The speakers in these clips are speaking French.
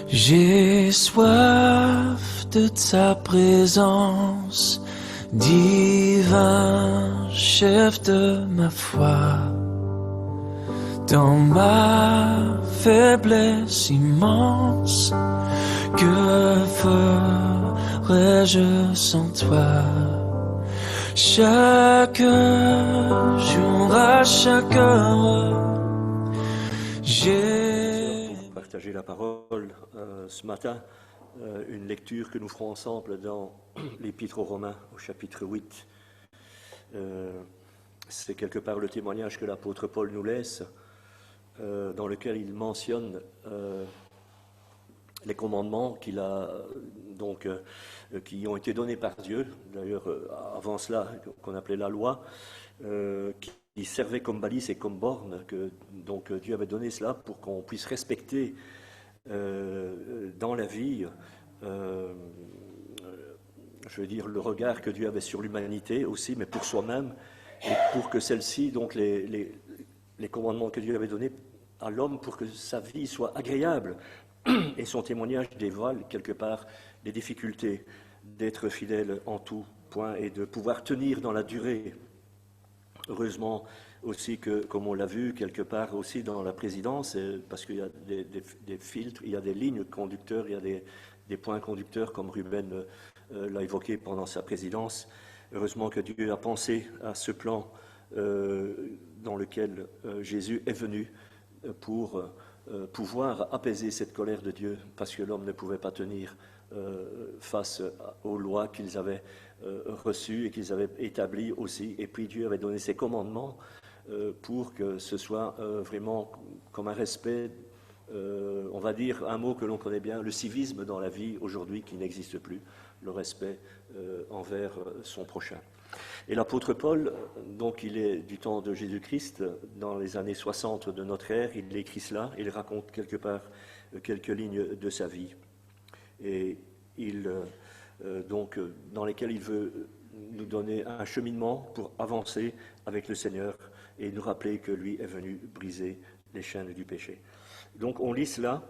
J'ai soif de ta présence, divin chef de ma foi. Dans ma faiblesse immense, que ferais-je sans toi? Chaque jour, à chaque heure, j'ai... Pour partager la parole ce matin, une lecture que nous ferons ensemble dans l'Épître aux Romains, au chapitre 8. C'est quelque part le témoignage que l'apôtre Paul nous laisse, dans lequel il mentionne les commandements qu'il a qui ont été donnés par Dieu, d'ailleurs avant cela qu'on appelait la loi, qui servait comme balise et comme borne, que donc Dieu avait donné cela pour qu'on puisse respecter dans la vie, je veux dire, le regard que Dieu avait sur l'humanité aussi, mais pour soi-même, et pour que celle-ci, donc les commandements que Dieu avait donnés à l'homme pour que sa vie soit agréable. Et son témoignage dévoile quelque part les difficultés d'être fidèle en tout point et de pouvoir tenir dans la durée. Heureusement aussi que, comme on l'a vu quelque part aussi dans la présidence, parce qu'il y a des filtres, il y a des lignes conducteurs, il y a des points conducteurs, comme Ruben l'a évoqué pendant sa présidence. Heureusement que Dieu a pensé à ce plan dans lequel Jésus est venu pour pouvoir apaiser cette colère de Dieu, parce que l'homme ne pouvait pas tenir face aux lois qu'ils avaient reçues et qu'ils avaient établies aussi. Et puis Dieu avait donné ses commandements pour que ce soit vraiment comme un respect, on va dire un mot que l'on connaît bien, le civisme dans la vie aujourd'hui qui n'existe plus, le respect envers son prochain. Et l'apôtre Paul, donc il est du temps de Jésus-Christ, dans les années 60 de notre ère, il écrit cela, il raconte quelque part quelques lignes de sa vie, et dans lesquelles il veut nous donner un cheminement pour avancer avec le Seigneur et nous rappeler que lui est venu briser les chaînes du péché. Donc on lit cela,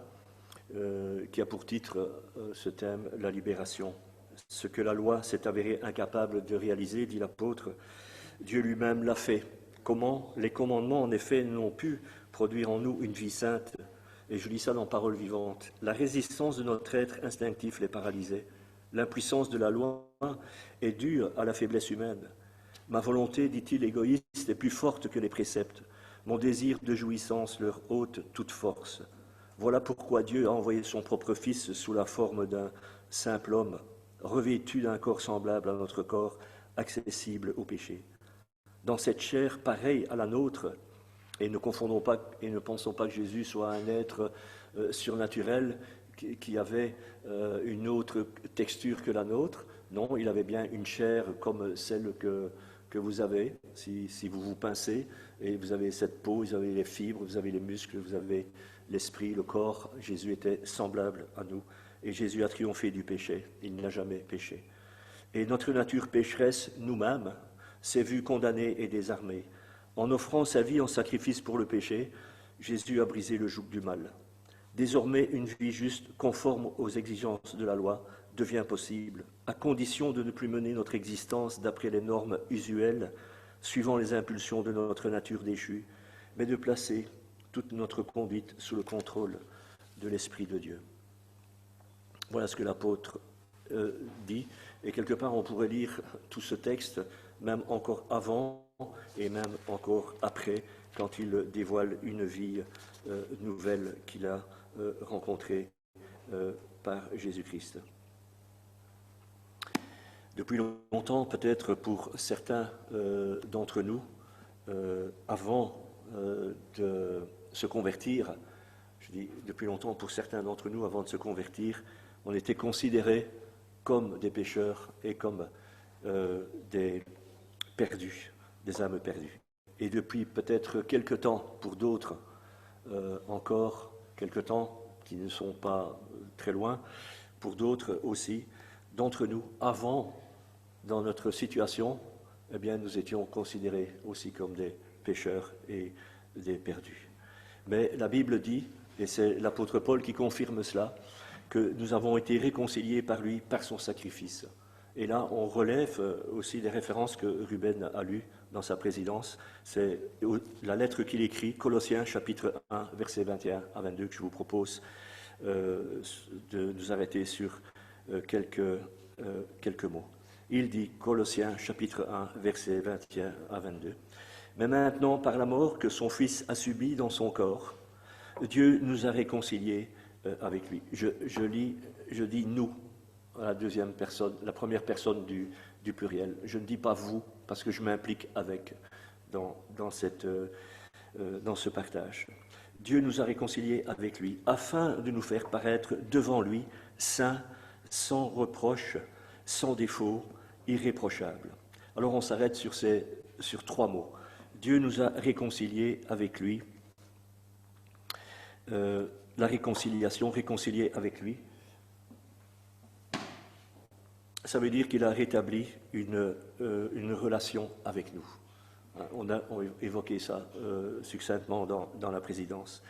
qui a pour titre ce thème, la libération. Ce que la loi s'est avérée incapable de réaliser, dit l'apôtre, Dieu lui-même l'a fait. Comment? Les commandements, en effet, n'ont pu produire en nous une vie sainte. Et je lis ça dans Parole vivante. La résistance de notre être instinctif les paralysait. L'impuissance de la loi est due à la faiblesse humaine. Ma volonté, dit-il, égoïste, est plus forte que les préceptes. Mon désir de jouissance leur ôte toute force. Voilà pourquoi Dieu a envoyé son propre Fils sous la forme d'un simple homme, revêtu d'un corps semblable à notre corps, accessible au péché. Dans cette chair pareille à la nôtre, et ne confondons pas et ne pensons pas que Jésus soit un être surnaturel qui avait une autre texture que la nôtre. Non, il avait bien une chair comme celle que vous avez, si vous vous pincez, et vous avez cette peau, vous avez les fibres, vous avez les muscles, vous avez l'esprit, le corps. Jésus était semblable à nous. Et Jésus a triomphé du péché, il n'a jamais péché. Et notre nature pécheresse, nous-mêmes, s'est vue condamnée et désarmée. En offrant sa vie en sacrifice pour le péché, Jésus a brisé le joug du mal. Désormais, une vie juste, conforme aux exigences de la loi, devient possible, à condition de ne plus mener notre existence d'après les normes usuelles, suivant les impulsions de notre nature déchue, mais de placer toute notre conduite sous le contrôle de l'Esprit de Dieu. Voilà ce que l'apôtre dit, et quelque part on pourrait lire tout ce texte, même encore avant et même encore après, quand il dévoile une vie nouvelle qu'il a rencontrée par Jésus-Christ. Depuis longtemps, peut-être pour certains d'entre nous, avant de se convertir, je dis depuis longtemps pour certains d'entre nous, avant de se convertir, on était considérés comme des pécheurs et comme des perdus, des âmes perdues. Et depuis peut-être quelque temps, pour d'autres encore quelque temps, qui ne sont pas très loin, pour d'autres aussi, d'entre nous, avant, dans notre situation, eh bien, nous étions considérés aussi comme des pécheurs et des perdus. Mais la Bible dit, et c'est l'apôtre Paul qui confirme cela, que nous avons été réconciliés par lui, par son sacrifice. Et là, on relève aussi des références que Ruben a lues dans sa présidence. C'est la lettre qu'il écrit, Colossiens chapitre 1, versets 21 à 22, que je vous propose de nous arrêter sur quelques mots. Il dit, Colossiens chapitre 1, versets 21 à 22, « Mais maintenant, par la mort que son Fils a subie dans son corps, Dieu nous a réconciliés avec lui. » Je dis « nous », à la deuxième personne, la première personne du pluriel. Je ne dis pas « vous », parce que je m'implique avec dans ce partage. Dieu nous a réconciliés avec lui, afin de nous faire paraître devant lui, saints, sans reproche, sans défaut, irréprochables. Alors on s'arrête sur 3 mots. Dieu nous a réconciliés avec lui. La réconciliation, réconcilier avec lui, ça veut dire qu'il a rétabli une relation avec nous. On a évoqué ça succinctement dans la présidence.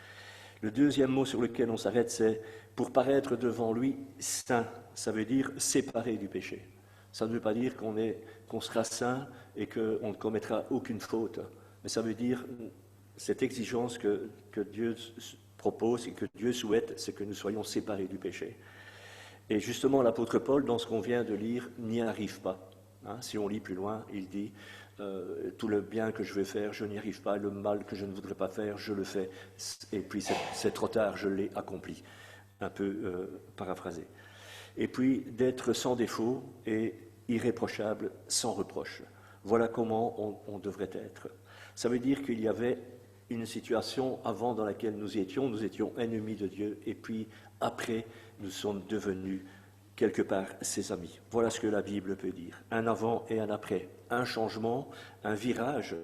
Le deuxième mot sur lequel on s'arrête, c'est pour paraître devant lui saint. Ça veut dire séparé du péché. Ça ne veut pas dire qu'on sera saint et qu'on ne commettra aucune faute. Mais ça veut dire cette exigence que Dieu propose et que Dieu souhaite, c'est que nous soyons séparés du péché. Et justement, l'apôtre Paul, dans ce qu'on vient de lire, n'y arrive pas. Si on lit plus loin, il dit tout le bien que je vais faire, je n'y arrive pas, le mal que je ne voudrais pas faire, je le fais, et puis c'est trop tard, je l'ai accompli. Un peu paraphrasé. Et puis d'être sans défaut et irréprochable, sans reproche. Voilà comment on devrait être. Ça veut dire qu'il y avait une situation avant dans laquelle nous étions ennemis de Dieu, et puis après, nous sommes devenus quelque part ses amis. Voilà ce que la Bible peut dire. Un avant et un après, un changement, un virage,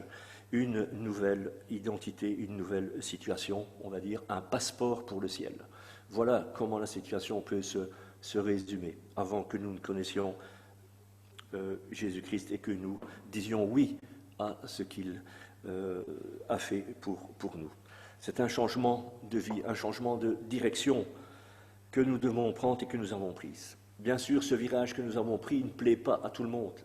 une nouvelle identité, une nouvelle situation, on va dire, un passeport pour le ciel. Voilà comment la situation peut se résumer, avant que nous ne connaissions Jésus-Christ et que nous disions oui à ce qu'il a fait pour nous. C'est un changement de vie, un changement de direction que nous devons prendre et que nous avons prise. Bien sûr, ce virage que nous avons pris ne plaît pas à tout le monde.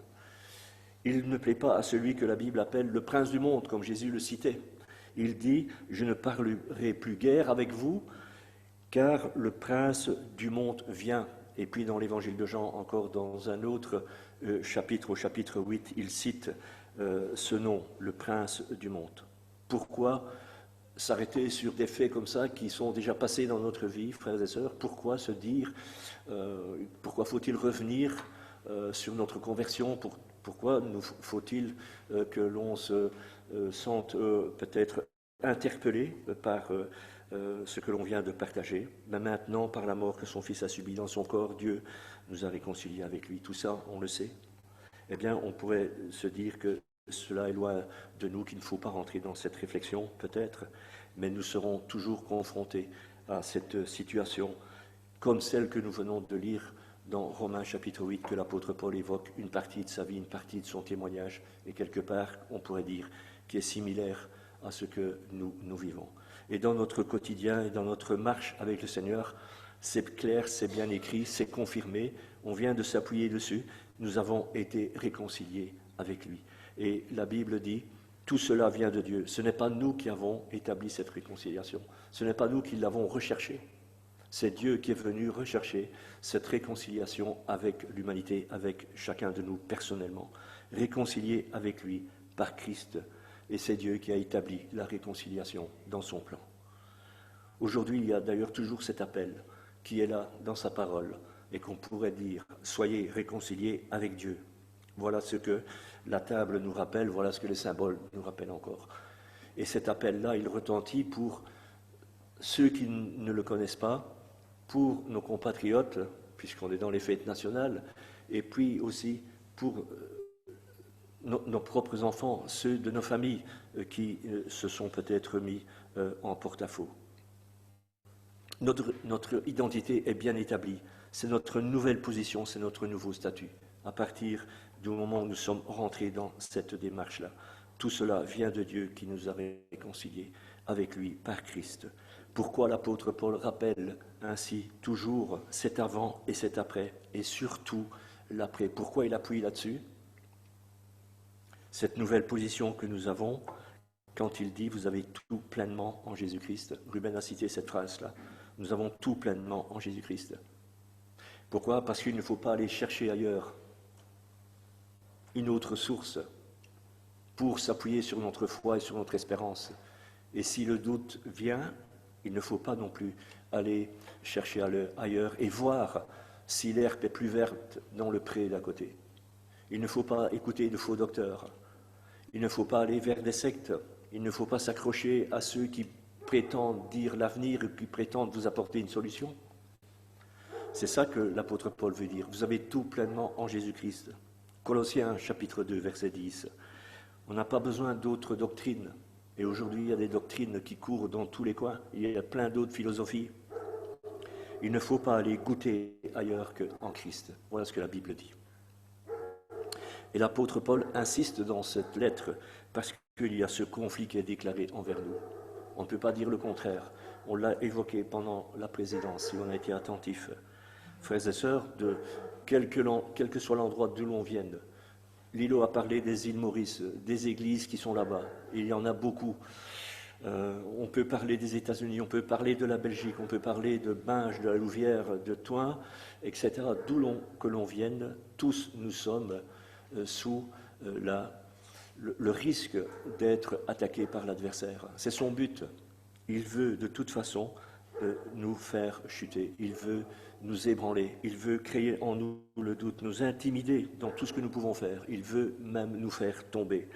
Il ne plaît pas à celui que la Bible appelle le prince du monde, comme Jésus le citait. Il dit « Je ne parlerai plus guère avec vous, car le prince du monde vient. » Et puis dans l'évangile de Jean, encore dans un autre chapitre, au chapitre 8, il cite ce nom, le prince du monde. Pourquoi s'arrêter sur des faits comme ça qui sont déjà passés dans notre vie, frères et sœurs? Pourquoi se dire, pourquoi faut-il revenir sur notre conversion? Pourquoi faut-il que l'on se sente peut-être interpellé par ce que l'on vient de partager? Mais maintenant, par la mort que son Fils a subie dans son corps, Dieu nous a réconciliés avec lui. Tout ça, on le sait. Eh bien, on pourrait se dire que cela est loin de nous, qu'il ne faut pas rentrer dans cette réflexion, peut-être, mais nous serons toujours confrontés à cette situation, comme celle que nous venons de lire dans Romains chapitre 8, que l'apôtre Paul évoque une partie de sa vie, une partie de son témoignage, et quelque part, on pourrait dire, qui est similaire à ce que nous vivons. Et dans notre quotidien et dans notre marche avec le Seigneur, c'est clair, c'est bien écrit, c'est confirmé, on vient de s'appuyer dessus, nous avons été réconciliés avec lui. Et la Bible dit, tout cela vient de Dieu. Ce n'est pas nous qui avons établi cette réconciliation. Ce n'est pas nous qui l'avons recherchée. C'est Dieu qui est venu rechercher cette réconciliation avec l'humanité, avec chacun de nous personnellement. Réconcilié avec lui par Christ. Et c'est Dieu qui a établi la réconciliation dans son plan. Aujourd'hui, il y a d'ailleurs toujours cet appel qui est là dans sa parole et qu'on pourrait dire, soyez réconciliés avec Dieu. Voilà ce que la table nous rappelle, voilà ce que les symboles nous rappellent encore. Et cet appel-là, il retentit pour ceux qui ne le connaissent pas, pour nos compatriotes, puisqu'on est dans les fêtes nationales, et puis aussi pour nos propres enfants, ceux de nos familles qui se sont peut-être mis en porte-à-faux. Notre identité est bien établie, c'est notre nouvelle position, c'est notre nouveau statut. À partir du moment où nous sommes rentrés dans cette démarche-là, tout cela vient de Dieu qui nous a réconciliés avec lui par Christ. Pourquoi l'apôtre Paul rappelle ainsi toujours cet avant et cet après, et surtout l'après? Pourquoi il appuie là-dessus? Cette nouvelle position que nous avons, quand il dit « vous avez tout pleinement en Jésus-Christ ». Ruben a cité cette phrase-là. Nous avons tout pleinement en Jésus-Christ. Pourquoi? Parce qu'il ne faut pas aller chercher ailleurs une autre source pour s'appuyer sur notre foi et sur notre espérance. Et si le doute vient, il ne faut pas non plus aller chercher ailleurs et voir si l'herbe est plus verte dans le pré d'à côté. Il ne faut pas écouter de faux docteurs. Il ne faut pas aller vers des sectes. Il ne faut pas s'accrocher à ceux qui prétendent dire l'avenir et qui prétendent vous apporter une solution. C'est ça que l'apôtre Paul veut dire. Vous avez tout pleinement en Jésus-Christ. Colossiens chapitre 2, verset 10. On n'a pas besoin d'autres doctrines. Et aujourd'hui, il y a des doctrines qui courent dans tous les coins. Il y a plein d'autres philosophies. Il ne faut pas aller goûter ailleurs qu'en Christ. Voilà ce que la Bible dit. Et l'apôtre Paul insiste dans cette lettre parce qu'il y a ce conflit qui est déclaré envers nous. On ne peut pas dire le contraire. On l'a évoqué pendant la présidence, si on a été attentif. Frères et sœurs, quel que soit l'endroit d'où l'on vienne, Lilo a parlé des îles Maurice, des églises qui sont là-bas. Il y en a beaucoup. On peut parler des États-Unis, on peut parler de la Belgique, on peut parler de Binge, de la Louvière, de Thoin, etc. D'où que l'on vienne, tous nous sommes sous le risque d'être attaqués par l'adversaire. C'est son but. Il veut de toute façon nous faire chuter. Il veut nous ébranler. Il veut créer en nous le doute, nous intimider dans tout ce que nous pouvons faire. Il veut même nous faire tomber,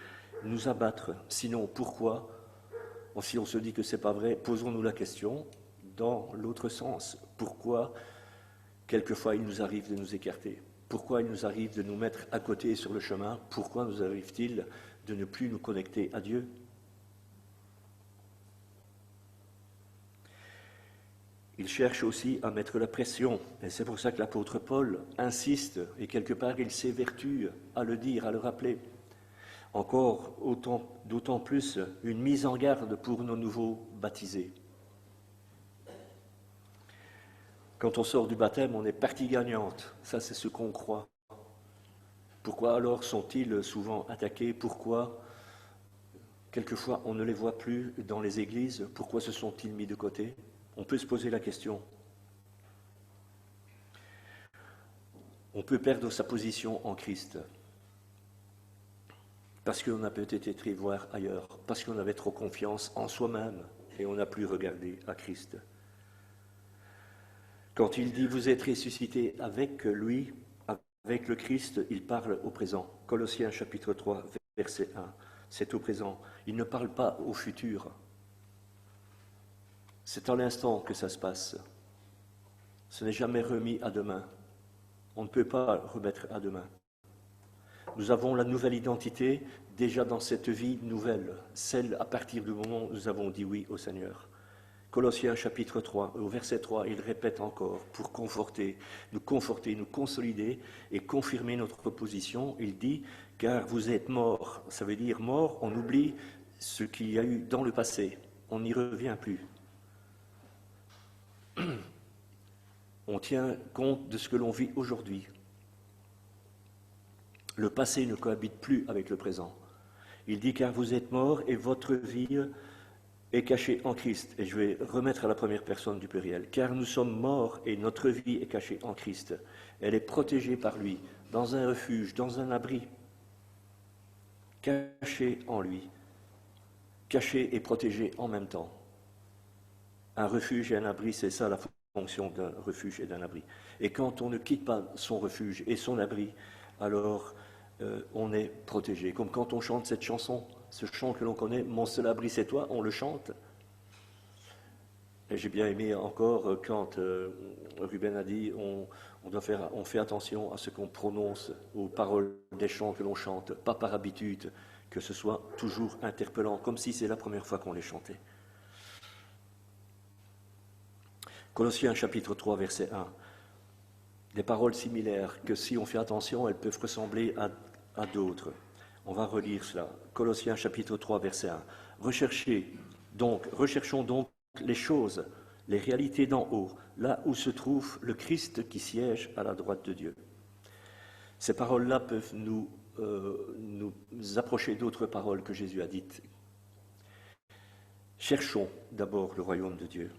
nous abattre. Sinon, pourquoi? Si on se dit que ce n'est pas vrai, posons-nous la question dans l'autre sens. Pourquoi, quelquefois, il nous arrive de nous écarter? Pourquoi il nous arrive de nous mettre à côté sur le chemin? Pourquoi nous arrive-t-il de ne plus nous connecter à Dieu? Il cherche aussi à mettre la pression, et c'est pour ça que l'apôtre Paul insiste, et quelque part il s'évertue à le dire, à le rappeler. Encore d'autant plus une mise en garde pour nos nouveaux baptisés. Quand on sort du baptême, on est partie gagnante, ça c'est ce qu'on croit. Pourquoi alors sont-ils souvent attaqués? Pourquoi quelquefois on ne les voit plus dans les églises? Pourquoi se sont-ils mis de côté? On peut se poser la question. On peut perdre sa position en Christ parce qu'on a peut-être été voir ailleurs, parce qu'on avait trop confiance en soi-même et on n'a plus regardé à Christ. Quand il dit « vous êtes ressuscités avec lui », avec le Christ, il parle au présent. Colossiens chapitre 3, verset 1, c'est au présent. Il ne parle pas au futur. C'est à l'instant que ça se passe. Ce n'est jamais remis à demain. On ne peut pas remettre à demain. Nous avons la nouvelle identité déjà dans cette vie nouvelle, celle à partir du moment où nous avons dit oui au Seigneur. Colossiens chapitre 3, au verset 3, il répète encore pour conforter, nous consolider et confirmer notre position. Il dit « car vous êtes morts ». Ça veut dire mort, on oublie ce qu'il y a eu dans le passé. On n'y revient plus. On tient compte de ce que l'on vit aujourd'hui. Le passé ne cohabite plus avec le présent. Il dit « car vous êtes morts et votre vie est cachée en Christ ». Et je vais remettre à la première personne du pluriel. « Car nous sommes morts et notre vie est cachée en Christ. Elle est protégée par lui, dans un refuge, dans un abri. Cachée en lui. Cachée et protégée en même temps. » Un refuge et un abri, c'est ça la fonction d'un refuge et d'un abri. Et quand on ne quitte pas son refuge et son abri, alors on est protégé. Comme quand on chante cette chanson, ce chant que l'on connaît, « Mon seul abri c'est toi », on le chante. Et j'ai bien aimé encore quand Ruben a dit on fait attention à ce qu'on prononce, aux paroles des chants que l'on chante, pas par habitude, que ce soit toujours interpellant, comme si c'est la première fois qu'on les chantait. Colossiens chapitre 3, verset 1. Des paroles similaires que si on fait attention, elles peuvent ressembler à d'autres. On va relire cela. Colossiens chapitre 3, verset 1. Recherchons donc les choses, les réalités d'en haut, là où se trouve le Christ qui siège à la droite de Dieu. Ces paroles-là peuvent nous approcher d'autres paroles que Jésus a dites. Cherchons d'abord le royaume de Dieu.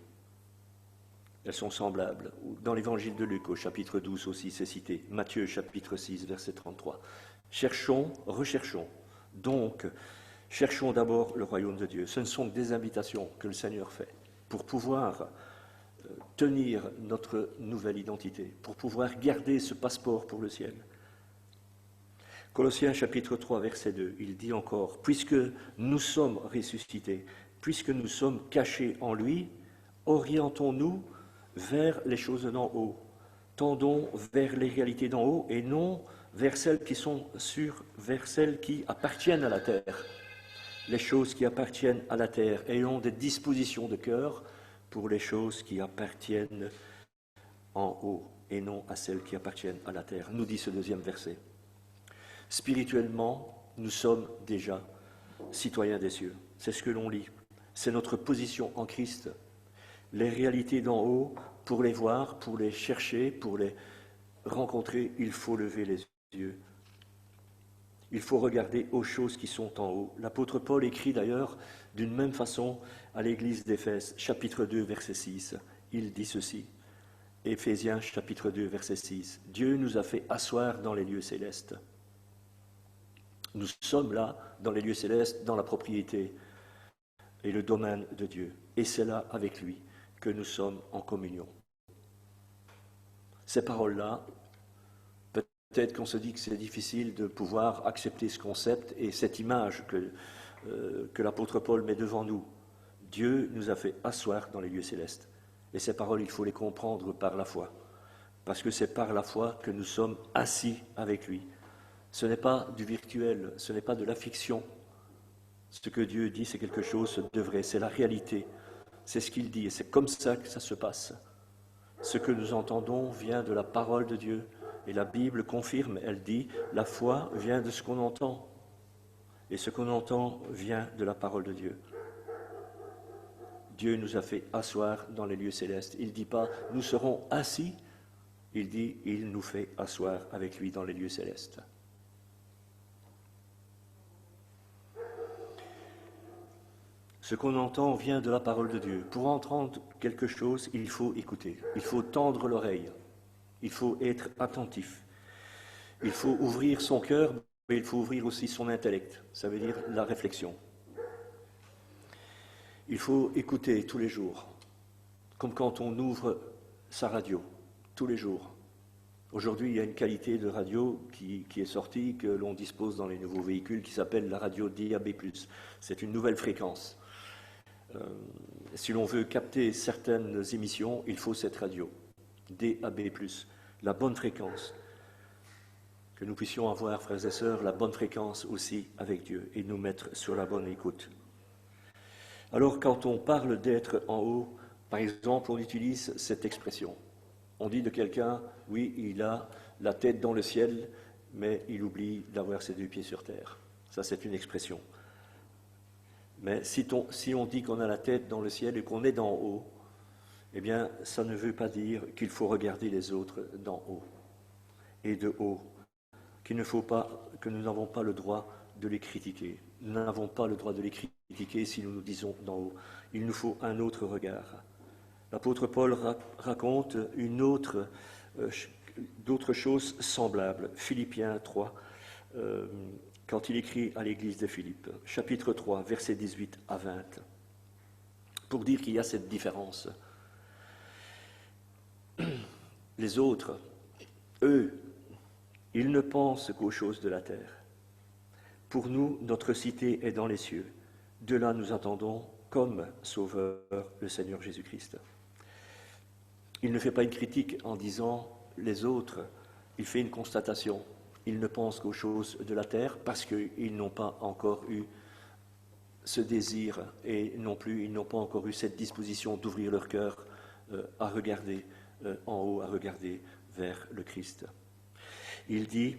Elles sont semblables. Dans l'évangile de Luc, au chapitre 12 aussi, c'est cité. Matthieu, chapitre 6, verset 33. Cherchons, recherchons. Donc, cherchons d'abord le royaume de Dieu. Ce ne sont que des invitations que le Seigneur fait pour pouvoir tenir notre nouvelle identité, pour pouvoir garder ce passeport pour le ciel. Colossiens chapitre 3, verset 2, il dit encore, « Puisque nous sommes ressuscités, puisque nous sommes cachés en lui, orientons-nous vers les choses d'en haut. Tendons vers les réalités d'en haut et non vers celles qui sont vers celles qui appartiennent à la terre. Les choses qui appartiennent à la terre, ayons des dispositions de cœur pour les choses qui appartiennent en haut et non à celles qui appartiennent à la terre, nous dit ce deuxième verset. Spirituellement, nous sommes déjà citoyens des cieux. C'est ce que l'on lit. C'est notre position en Christ. Les réalités d'en haut, pour les voir, pour les chercher, pour les rencontrer, il faut lever les yeux. Il faut regarder aux choses qui sont en haut. L'apôtre Paul écrit d'ailleurs d'une même façon à l'église d'Éphèse, chapitre 2, verset 6. Il dit ceci, Éphésiens, chapitre 2, verset 6. « Dieu nous a fait asseoir dans les lieux célestes. » Nous sommes là, dans les lieux célestes, dans la propriété et le domaine de Dieu. Et c'est là, avec lui, que nous sommes en communion. Ces paroles-là, peut-être qu'on se dit que c'est difficile de pouvoir accepter ce concept et cette image que l'apôtre Paul met devant nous. Dieu nous a fait asseoir dans les lieux célestes. Et ces paroles, il faut les comprendre par la foi. Parce que c'est par la foi que nous sommes assis avec lui. Ce n'est pas du virtuel, ce n'est pas de la fiction. Ce que Dieu dit, c'est quelque chose de vrai, c'est la réalité. C'est ce qu'il dit et c'est comme ça que ça se passe. Ce que nous entendons vient de la parole de Dieu. Et la Bible confirme, elle dit, la foi vient de ce qu'on entend. Et ce qu'on entend vient de la parole de Dieu. Dieu nous a fait asseoir dans les lieux célestes. Il ne dit pas, nous serons assis. Il dit, il nous fait asseoir avec lui dans les lieux célestes. Ce qu'on entend vient de la parole de Dieu. Pour entendre quelque chose, il faut écouter. Il faut tendre l'oreille. Il faut être attentif. Il faut ouvrir son cœur, mais il faut ouvrir aussi son intellect. Ça veut dire la réflexion. Il faut écouter tous les jours, comme quand on ouvre sa radio, tous les jours. Aujourd'hui, il y a une qualité de radio qui est sortie, que l'on dispose dans les nouveaux véhicules, qui s'appelle la radio DAB+. C'est une nouvelle fréquence. Si l'on veut capter certaines émissions, il faut cette radio, DAB+, la bonne fréquence. Que nous puissions avoir, frères et sœurs, la bonne fréquence aussi avec Dieu et nous mettre sur la bonne écoute. Alors, quand on parle d'être en haut, par exemple, on utilise cette expression. On dit de quelqu'un, oui, il a la tête dans le ciel, mais il oublie d'avoir ses deux pieds sur terre. Ça, c'est une expression. Mais si on dit qu'on a la tête dans le ciel et qu'on est d'en haut, eh bien, ça ne veut pas dire qu'il faut regarder les autres d'en haut et de haut, que nous n'avons pas le droit de les critiquer. Nous n'avons pas le droit de les critiquer si nous nous disons d'en haut. Il nous faut un autre regard. L'apôtre Paul raconte d'autres choses semblables. Philippiens 3, quand il écrit à l'église de Philippe, chapitre 3, versets 18 à 20, pour dire qu'il y a cette différence. Les autres, eux, ils ne pensent qu'aux choses de la terre. Pour nous, notre cité est dans les cieux. De là, nous attendons comme Sauveur le Seigneur Jésus-Christ. Il ne fait pas une critique en disant les autres, il fait une constatation. Ils ne pensent qu'aux choses de la terre parce qu'ils n'ont pas encore eu ce désir et non plus, ils n'ont pas encore eu cette disposition d'ouvrir leur cœur à regarder en haut, à regarder vers le Christ. Il dit,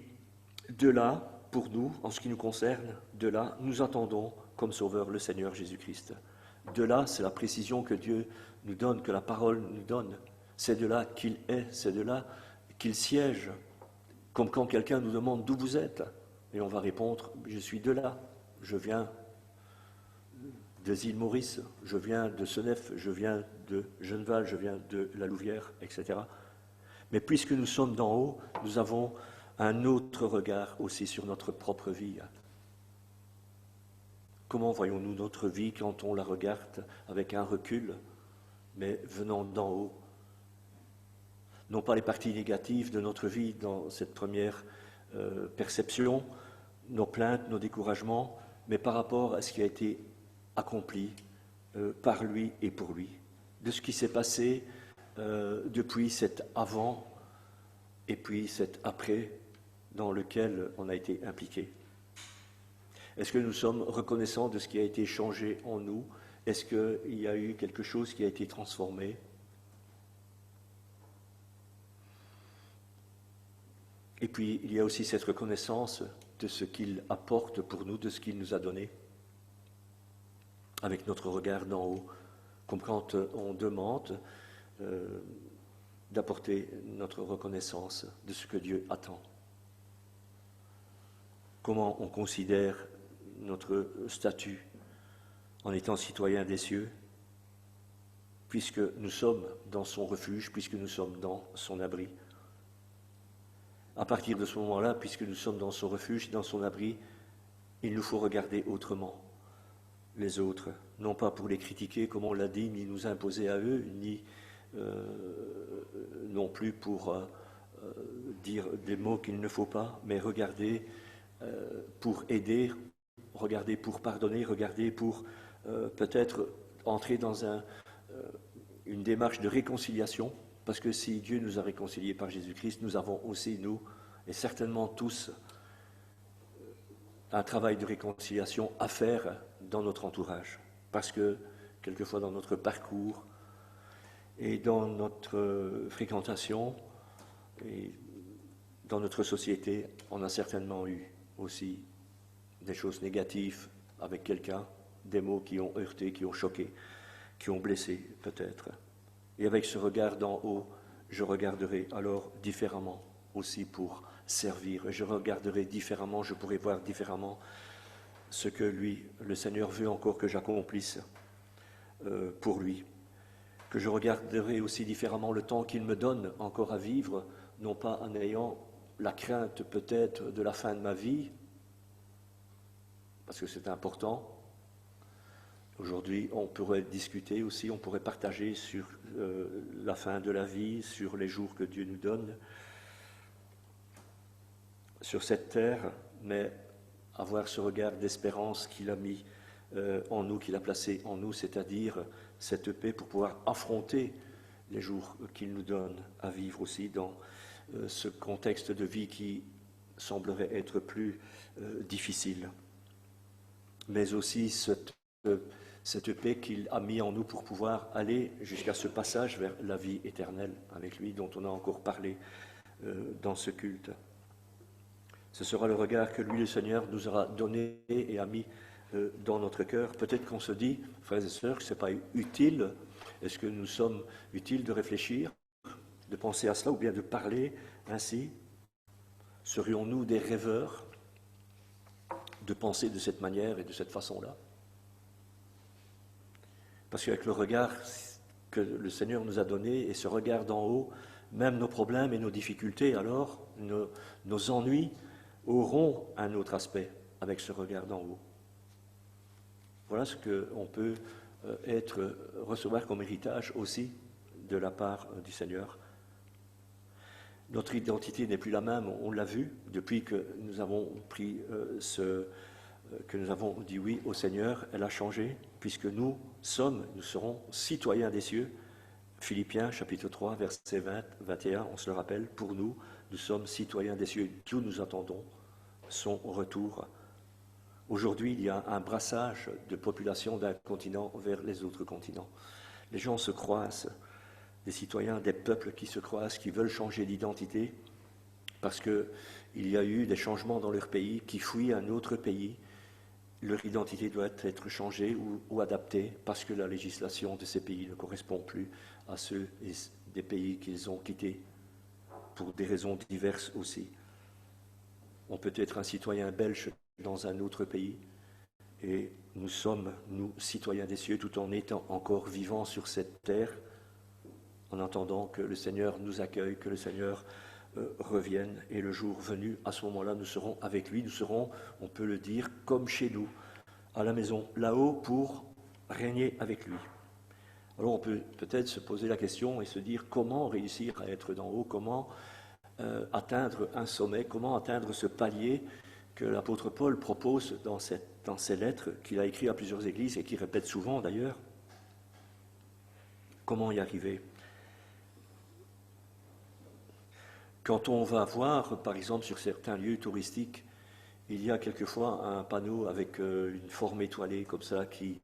de là, pour nous, en ce qui nous concerne, de là, nous attendons comme Sauveur le Seigneur Jésus-Christ. De là, c'est la précision que Dieu nous donne, que la parole nous donne. C'est de là qu'il est, c'est de là qu'il siège. Comme quand quelqu'un nous demande d'où vous êtes, et on va répondre, je suis de là, je viens des îles Maurice, je viens de Senef, je viens de Genneval, je viens de la Louvière, etc. Mais puisque nous sommes d'en haut, nous avons un autre regard aussi sur notre propre vie. Comment voyons-nous notre vie quand on la regarde avec un recul, mais venant d'en haut? Non pas les parties négatives de notre vie dans cette première perception, nos plaintes, nos découragements, mais par rapport à ce qui a été accompli par lui et pour lui, de ce qui s'est passé depuis cet avant et puis cet après dans lequel on a été impliqué. Est-ce que nous sommes reconnaissants de ce qui a été changé en nous? Est-ce qu'il y a eu quelque chose qui a été transformé? Et puis, il y a aussi cette reconnaissance de ce qu'il apporte pour nous, de ce qu'il nous a donné, avec notre regard d'en haut, comme quand on demande d'apporter notre reconnaissance de ce que Dieu attend. Comment on considère notre statut en étant citoyen des cieux, puisque nous sommes dans son refuge, puisque nous sommes dans son abri. À partir de ce moment-là, puisque nous sommes dans son refuge, dans son abri, il nous faut regarder autrement les autres, non pas pour les critiquer, comme on l'a dit, ni nous imposer à eux, ni non plus pour dire des mots qu'il ne faut pas, mais regarder pour aider, regarder pour pardonner, regarder pour peut-être entrer dans une démarche de réconciliation, parce que si Dieu nous a réconciliés par Jésus-Christ, nous avons aussi, nous, et certainement tous, un travail de réconciliation à faire dans notre entourage, parce que quelquefois dans notre parcours et dans notre fréquentation et dans notre société, on a certainement eu aussi des choses négatives avec quelqu'un, des mots qui ont heurté, qui ont choqué, qui ont blessé peut-être. Et avec ce regard d'en haut, je regarderai alors différemment aussi pour servir. Je regarderai différemment, je pourrai voir différemment ce que lui, le Seigneur, veut encore que j'accomplisse pour lui. Que je regarderai aussi différemment le temps qu'il me donne encore à vivre, non pas en ayant la crainte peut-être de la fin de ma vie, parce que c'est important. Aujourd'hui, on pourrait discuter aussi, on pourrait partager sur la fin de la vie, sur les jours que Dieu nous donne, sur cette terre, mais avoir ce regard d'espérance qu'il a mis en nous, qu'il a placé en nous, c'est-à-dire cette paix pour pouvoir affronter les jours qu'il nous donne à vivre aussi dans ce contexte de vie qui semblerait être plus difficile. Mais aussi cette paix qu'il a mis en nous pour pouvoir aller jusqu'à ce passage vers la vie éternelle avec lui, dont on a encore parlé dans ce culte. Ce sera le regard que lui, le Seigneur, nous aura donné et a mis dans notre cœur. Peut-être qu'on se dit, frères et sœurs, que ce n'est pas utile. Est-ce que nous sommes utiles de réfléchir, de penser à cela, ou bien de parler ainsi? Serions-nous des rêveurs de penser de cette manière et de cette façon-là? Parce qu'avec le regard que le Seigneur nous a donné, et ce regard d'en haut, même nos problèmes et nos difficultés, alors nos ennuis auront un autre aspect avec ce regard d'en haut. Voilà ce qu'on peut recevoir comme héritage aussi de la part du Seigneur. Notre identité n'est plus la même, on l'a vu, depuis que nous avons pris que nous avons dit oui au Seigneur, elle a changé, puisque nous serons citoyens des cieux. Philippiens, chapitre 3, verset 20, 21, on se le rappelle, pour nous, nous sommes citoyens des cieux, d'où nous attendons son retour. Aujourd'hui, il y a un brassage de population d'un continent vers les autres continents. Les gens se croisent, des citoyens, des peuples qui se croisent, qui veulent changer d'identité, parce qu'il y a eu des changements dans leur pays, qui fuient un autre pays. leur identité doit être changée ou adaptée parce que la législation de ces pays ne correspond plus à ceux des pays qu'ils ont quittés pour des raisons diverses aussi. On peut être un citoyen belge dans un autre pays et nous sommes, nous, citoyens des cieux, tout en étant encore vivants sur cette terre, en attendant que le Seigneur nous accueille, que le Seigneur revienne, et le jour venu, à ce moment-là, nous serons avec lui, nous serons, on peut le dire, comme chez nous, à la maison, là-haut, pour régner avec lui. Alors on peut peut-être se poser la question et se dire comment réussir à être d'en haut, comment atteindre un sommet, comment atteindre ce palier que l'apôtre Paul propose dans ces lettres qu'il a écrites à plusieurs églises et qu'il répète souvent d'ailleurs. Comment y arriver ? Quand on va voir, par exemple, sur certains lieux touristiques, il y a quelquefois un panneau avec une forme étoilée comme ça qui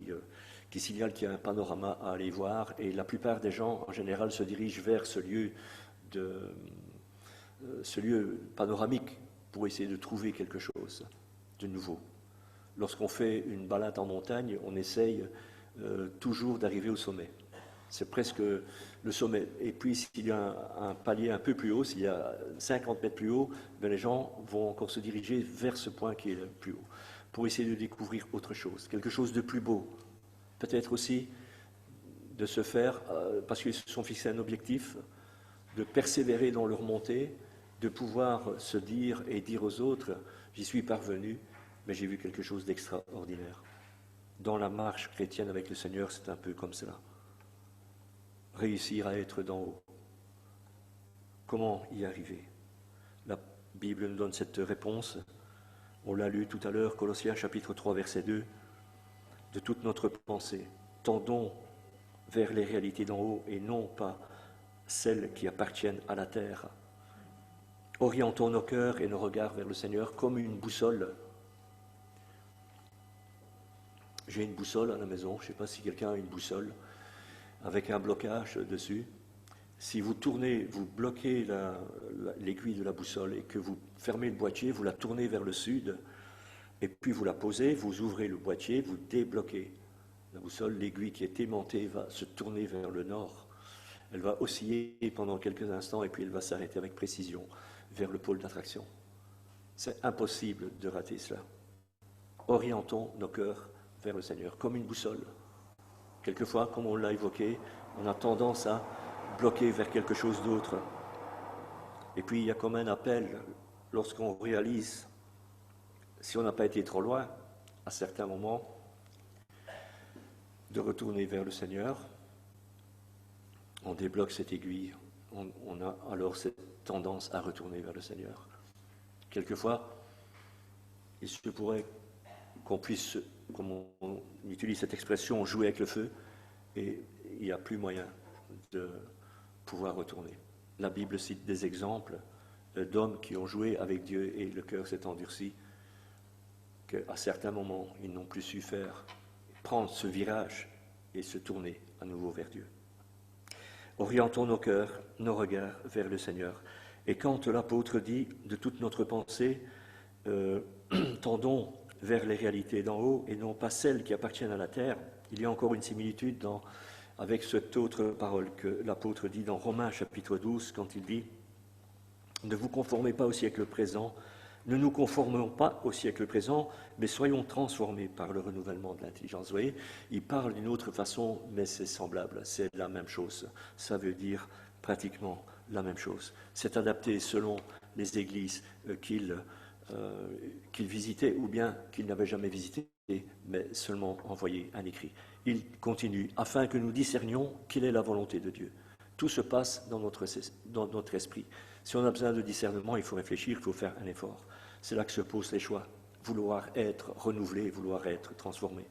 signale qu'il y a un panorama à aller voir, et la plupart des gens, en général, se dirigent vers ce lieu panoramique pour essayer de trouver quelque chose de nouveau. Lorsqu'on fait une balade en montagne, on essaye toujours d'arriver au sommet. C'est presque le sommet. Et puis, s'il y a un palier un peu plus haut, s'il y a 50 mètres plus haut, ben les gens vont encore se diriger vers ce point qui est le plus haut, pour essayer de découvrir autre chose, quelque chose de plus beau. Peut-être aussi de se faire, parce qu'ils se sont fixés un objectif, de persévérer dans leur montée, de pouvoir se dire et dire aux autres, j'y suis parvenu, mais j'ai vu quelque chose d'extraordinaire. Dans la marche chrétienne avec le Seigneur, c'est un peu comme cela. Réussir à être d'en haut. Comment y arriver? La Bible nous donne cette réponse. On l'a lu tout à l'heure, Colossiens chapitre 3, verset 2. De toute notre pensée, tendons vers les réalités d'en haut et non pas celles qui appartiennent à la terre. Orientons nos cœurs et nos regards vers le Seigneur comme une boussole. J'ai une boussole à la maison, je ne sais pas si quelqu'un a une boussole, avec un blocage dessus. Si vous tournez, vous bloquez l'aiguille de la boussole et que vous fermez le boîtier, vous la tournez vers le sud, et puis vous la posez, vous ouvrez le boîtier, vous débloquez la boussole, l'aiguille qui est aimantée va se tourner vers le nord. Elle va osciller pendant quelques instants et puis elle va s'arrêter avec précision vers le pôle d'attraction. C'est impossible de rater cela. Orientons nos cœurs vers le Seigneur, comme une boussole. Quelquefois, comme on l'a évoqué, on a tendance à bloquer vers quelque chose d'autre. Et puis, il y a comme un appel, lorsqu'on réalise, si on n'a pas été trop loin, à certains moments, de retourner vers le Seigneur. On débloque cette aiguille, on a alors cette tendance à retourner vers le Seigneur. Quelquefois, il se pourrait qu'on puisse, comme on utilise cette expression, jouer avec le feu, et il n'y a plus moyen de pouvoir retourner. La Bible cite des exemples d'hommes qui ont joué avec Dieu et le cœur s'est endurci, qu'à certains moments, ils n'ont plus su prendre ce virage et se tourner à nouveau vers Dieu. Orientons nos cœurs, nos regards vers le Seigneur. Et quand l'apôtre dit de toute notre pensée, tendons vers les réalités d'en haut et non pas celles qui appartiennent à la terre, il y a encore une similitude avec cette autre parole que l'apôtre dit dans Romains chapitre 12 quand il dit « Ne vous conformez pas au siècle présent, ne nous conformons pas au siècle présent, mais soyons transformés par le renouvellement de l'intelligence. » Vous voyez, il parle d'une autre façon, mais c'est semblable, c'est la même chose. Ça veut dire pratiquement la même chose. C'est adapté selon les églises qu'il visitait ou bien qu'il n'avait jamais visité, mais seulement envoyé un écrit. Il continue, afin que nous discernions quelle est la volonté de Dieu. Tout se passe dans notre esprit. Si on a besoin de discernement, il faut réfléchir, il faut faire un effort. C'est là que se posent les choix. Vouloir être renouvelé, vouloir être transformé.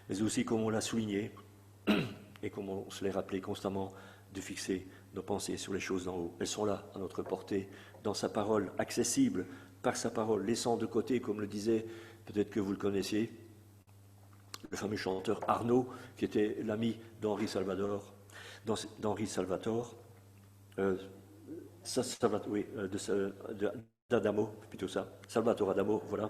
Mais aussi, comme on l'a souligné, et comme on se l'est rappelé constamment, de fixer nos pensées sur les choses d'en haut. Elles sont là, à notre portée, dans sa parole, accessibles par sa parole, laissant de côté, comme le disait, peut-être que vous le connaissiez, le fameux chanteur Arnaud, qui était l'ami d'Henri Salvatore, d'Adamo, plutôt ça, Salvatore Adamo, voilà.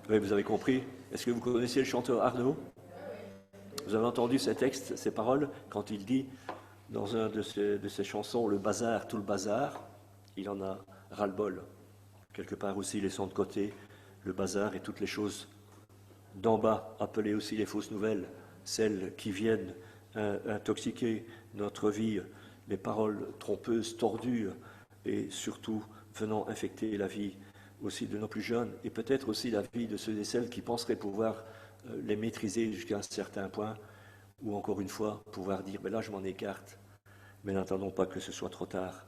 Oui, vous avez compris. Est-ce que vous connaissez le chanteur Arnaud? Vous avez entendu ces textes, ces paroles, quand il dit dans un de ses chansons, le bazar, tout le bazar, il en a ras-le-bol. Quelque part aussi, laissant de côté le bazar et toutes les choses d'en bas, appelées aussi les fausses nouvelles, celles qui viennent intoxiquer notre vie, les paroles trompeuses, tordues, et surtout venant infecter la vie aussi de nos plus jeunes, et peut-être aussi la vie de ceux et celles qui penseraient pouvoir les maîtriser jusqu'à un certain point, ou encore une fois, pouvoir dire, ben là je m'en écarte, mais n'attendons pas que ce soit trop tard.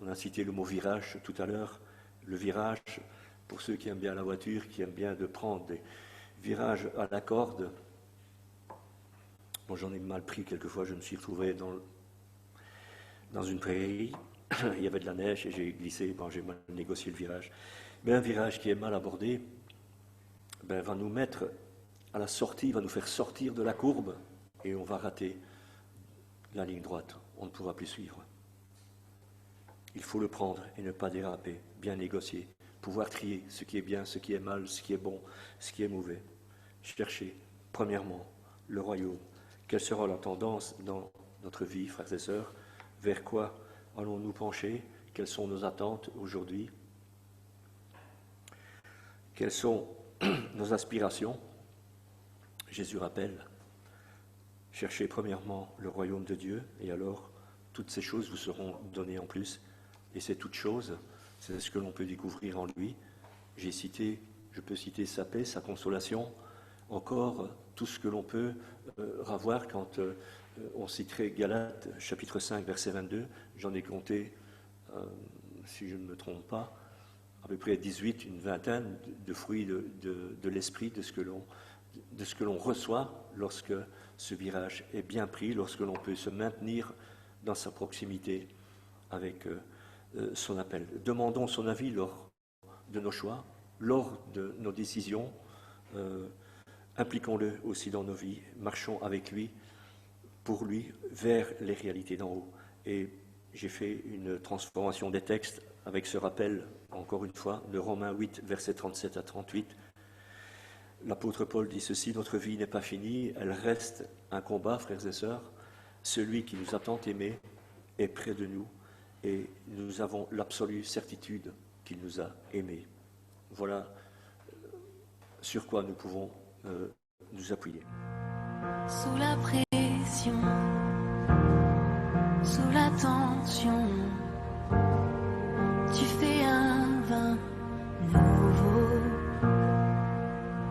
On a cité le mot virage tout à l'heure, le virage, pour ceux qui aiment bien la voiture, qui aiment bien de prendre des virages à la corde. Bon, j'en ai mal pris quelquefois, je me suis retrouvé dans une prairie, il y avait de la neige et j'ai glissé, bon, j'ai mal négocié le virage. Mais un virage qui est mal abordé ben, va nous mettre à la sortie, va nous faire sortir de la courbe et on va rater la ligne droite, on ne pourra plus suivre. Il faut le prendre et ne pas déraper, bien négocier, pouvoir trier ce qui est bien, ce qui est mal, ce qui est bon, ce qui est mauvais. Chercher, premièrement, le royaume. Quelle sera la tendance dans notre vie, frères et sœurs? Vers quoi allons-nous pencher? Quelles sont nos attentes aujourd'hui? Quelles sont nos aspirations? Jésus rappelle, cherchez premièrement le royaume de Dieu, et alors toutes ces choses vous seront données en plus. Et c'est toute chose, c'est ce que l'on peut découvrir en lui. Je peux citer sa paix, sa consolation, encore tout ce que l'on peut avoir quand on citerait Galates, chapitre 5, verset 22. J'en ai compté, si je ne me trompe pas, à peu près 18, une vingtaine de fruits de l'esprit, de ce que l'on reçoit lorsque ce virage est bien pris, lorsque l'on peut se maintenir dans sa proximité avec son appel. Demandons son avis lors de nos choix, lors de nos décisions. Impliquons-le aussi dans nos vies, marchons avec lui, pour lui, vers les réalités d'en haut. Et j'ai fait une transformation des textes avec ce rappel, encore une fois, de Romains 8, versets 37 à 38. L'apôtre Paul dit ceci, notre vie n'est pas finie, elle reste un combat, frères et sœurs. Celui qui nous a tant aimés est près de nous et nous avons l'absolue certitude qu'il nous a aimés. Voilà sur quoi nous pouvons nous appuyer. Sous la pression, sous la tension, tu fais un